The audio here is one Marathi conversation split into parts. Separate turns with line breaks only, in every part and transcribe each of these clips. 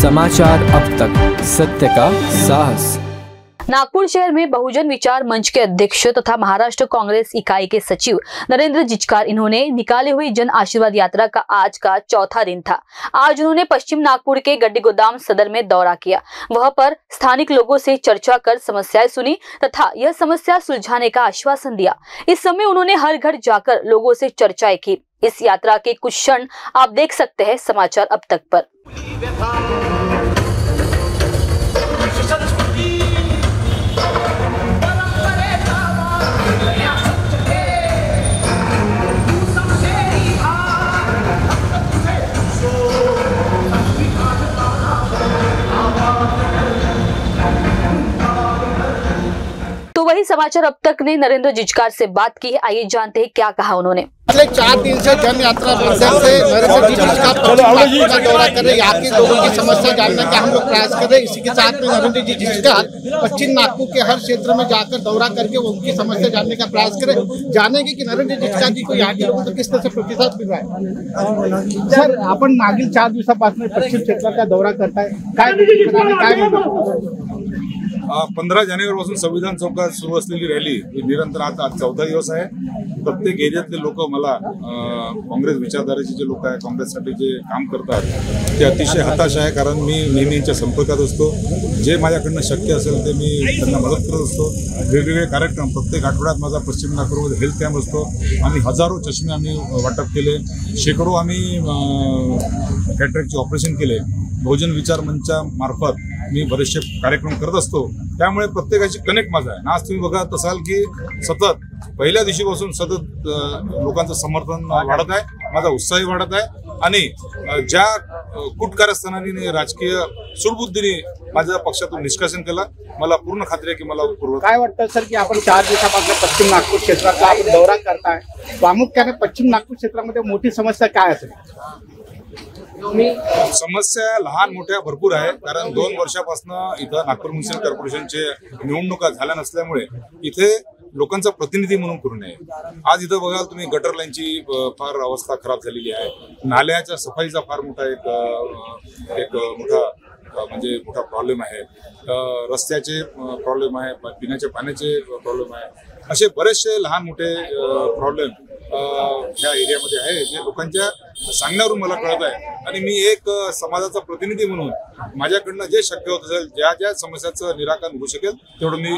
समाचार अब तक, सत्य का साहस।
नागपुर शहर में बहुजन विचार मंच के अध्यक्ष तथा महाराष्ट्र कांग्रेस इकाई के सचिव नरेंद्र जिचकार इन्होंने निकाले हुई जन आशीर्वाद यात्रा का आज का चौथा दिन था। आज उन्होंने पश्चिम नागपुर के गड्डी गोदाम सदर में दौरा किया। वहां पर स्थानिक लोगों से चर्चा कर समस्याएं सुनी तथा यह समस्या सुलझाने का आश्वासन दिया। इस समय उन्होंने हर घर जाकर लोगों से चर्चाएं की। इस यात्रा के कुछ क्षण आप देख सकते हैं समाचार अब तक पर। तो वही समाचार अब तक ने नरेंद्र जिचकार से बात की है। आइए जानते हैं क्या कहा उन्होंने।
पिछले 4 दिन से जन यात्रा माध्यम से नरेंद्र जिचकार का दौरा कर रहे, यहाँ के लोगों की समस्या जानने का हम लोग प्रयास कर रहे हैं। इसी के साथ में नरेंद्र जिचकार पश्चिम नागपुर के हर क्षेत्र में जाकर दौरा करके उनकी समस्या जानने का प्रयास करें, जानेंगे कि नरेंद्र जिचकार जी को यहाँ के लोगों को किस तरह से प्रतिसाद मिल रहा है। सर, आपण मागील 4 दिवसापासून पश्चिम क्षेत्राचा दौरा करताय, काय
15 जानेवारीपासून संविधान चौकात सुरू असलेली रॅली ही निरंतर आता 14 दिवस आहे। प्रत्येक एरियातले लोक मला काँग्रेस विचारधारेचे जे लोक आहे, काँग्रेससाठी जे काम करतात ते अतिशय हताश आहे, कारण मी नेहमी यांच्या संपर्कात असतो। जे माझ्याकडनं शक्य असेल ते मी त्यांना मदत करत असतो। वेगवेगळे कार्यक्रम प्रत्येक आठवड्यात माझा पश्चिम नागपूरमध्ये हेल्थ कॅम्प असतो। आम्ही हजारो चष्मे आम्ही वाटप केले, शेकडो आम्ही कॅटरॅक्टचे ऑपरेशन केले। बहुजन विचार मंचा मार्फत मी बरेचसे कार्यक्रम करत असतो, त्यामुळे प्रत्येकाची कनेक्ट माझा आहे। आज तुम्ही बघत असाल की सतत पहिल्या दिवशीपासून सतत लोकांचं समर्थन वाढत आहे, माझा उत्साहही वाढत आहे आणि ज्या कुट कारस्थानाने राजकीय सुडबुद्धीने माझ्या पक्षातून निष्कासन केलं, मला पूर्ण खात्री आहे की मला पूर्व काय वाटतं सर की आपण 4 दिवसापासून पश्चिम नागपूर क्षेत्राचा आपण दौरा करताय, प्रामुख्याने पश्चिम नागपूर क्षेत्रामध्ये मोठी समस्या काय असेल? समस्या लहान मोठ्या भरपूर आहे, कारण 2 वर्षापासून इथं नागपूर म्युनिसिपल कॉर्पोरेशनचे निवडणुका झाल्या नसल्यामुळे इथे लोकांचा प्रतिनिधी म्हणून करू नये। आज इथं बघाल तुम्ही गटर लाईनची फार अवस्था खराब झालेली आहे, नाल्याच्या सफाईचा फार मोठा एक मोठा प्रॉब्लेम आहे, रस्त्याचे प्रॉब्लेम आहे, पिण्याच्या पाण्याचे प्रॉब्लेम आहे। असे बरेचसे लहान मोठे प्रॉब्लेम ह्या एरियामध्ये आहे, जे लोकांच्या सांगण्यावरून मला कळत आहे आणि मी एक समाजाचा प्रतिनिधी म्हणून माझ्याकडनं जे शक्य होत असेल, ज्या समस्याचं निराकरण होऊ शकेल तेवढं मी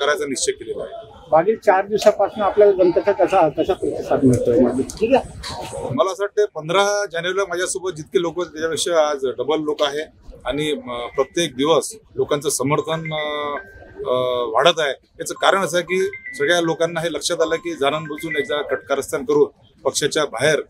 करायचा निश्चय केलेला आहे।
मागील 4 दिवसापासून आपल्याला जनतेचा कसा प्रतिसाद मिळतोय?
मला असं वाटतं 15 जानेवारीला माझ्यासोबत जितके लोक त्याच्यापेक्षा आज डबल लोक आहे आणि प्रत्येक दिवस लोकांचं समर्थन वाढत आहे। याचं कारण असं आहे की सगळ्या लोकांना हे लक्षात आलं की जाणून-बुजून याचा कटकारस्थान करून पक्षाच्या बाहेर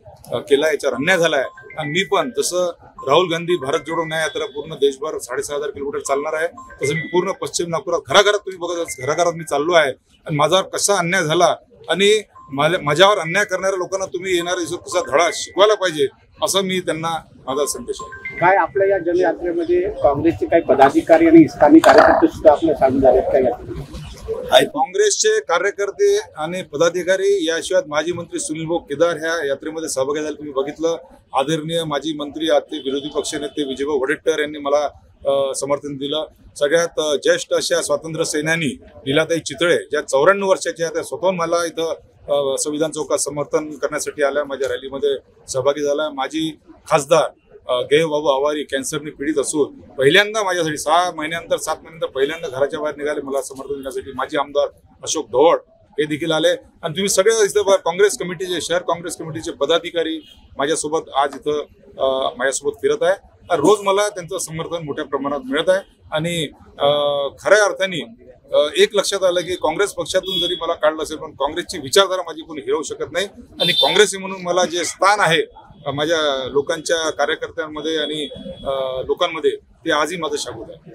केला, याच्यावर अन्याय झाला आहे। आणि मी पण जसं राहुल गांधी भारत जोडो न्याय यात्रा पूर्ण देशभर 6,500 किलोमीटर चालणार आहे, तसं मी पूर्ण पश्चिम नागपुरात घराघरात तुम्ही बघत घराघरात मी चाललो आहे आणि माझ्यावर कसा अन्याय झाला आणि माझ्यावर अन्याय करणाऱ्या लोकांना तुम्ही येणारा कसा धडा शिकवायला पाहिजे असं मी त्यांना माझा संदेश आहे।
काय आपल्या या जनयात्रेमध्ये काँग्रेसचे काही पदाधिकारी आणि स्थानिक कार्यकर्ते सुद्धा आपल्या सामील झालेत काय?
काँग्रेसचे कार्यकर्ते आणि पदाधिकारी याशिवाय माजी मंत्री सुनील भाऊ केदार ह्या यात्रेमध्ये सहभागी झाले। तुम्ही बघितलं, आदरणीय माजी मंत्री आते विरोधी पक्षनेते विजयभाऊ वडेट्टीवार यांनी मला समर्थन दिलं। सगळ्यात ज्येष्ठ अशा स्वातंत्र्य सेनानी लीलाताई चितळे ज्या 94 वर्षाच्या त्या स्वतःहून मला इथं संविधान चौकात समर्थन करण्यासाठी आल्या, माझ्या रॅलीमध्ये सहभागी झाला। माजी खासदार गेहबाबू आवारी कॅन्सरने पीडित असून पहिल्यांदा माझ्यासाठी 6 महिन्यानंतर 7 महिन्यानंतर पहिल्यांदा घराच्या बाहेर निघाले मला समर्थन देण्यासाठी। माजी आमदार अशोक धवड हे देखील आले आणि तुम्ही सगळे इथं काँग्रेस कमिटीचे शहर काँग्रेस कमिटीचे पदाधिकारी माझ्यासोबत आज इथं माझ्यासोबत फिरत आहे। रोज मला त्यांचं समर्थन मोठ्या प्रमाणात मिळत आहे आणि खऱ्या अर्थाने एक लक्षात आलं की काँग्रेस पक्षातून जरी मला काढलं असेल पण काँग्रेसची विचारधारा माझी कोणी हिरवू शकत नाही आणि काँग्रेसी म्हणून मला जे स्थान आहे माझ्या लोकांच्या कार्यकर्त्यांमध्ये आणि लोकांमध्ये ते आजही माझं शाबूत आहे।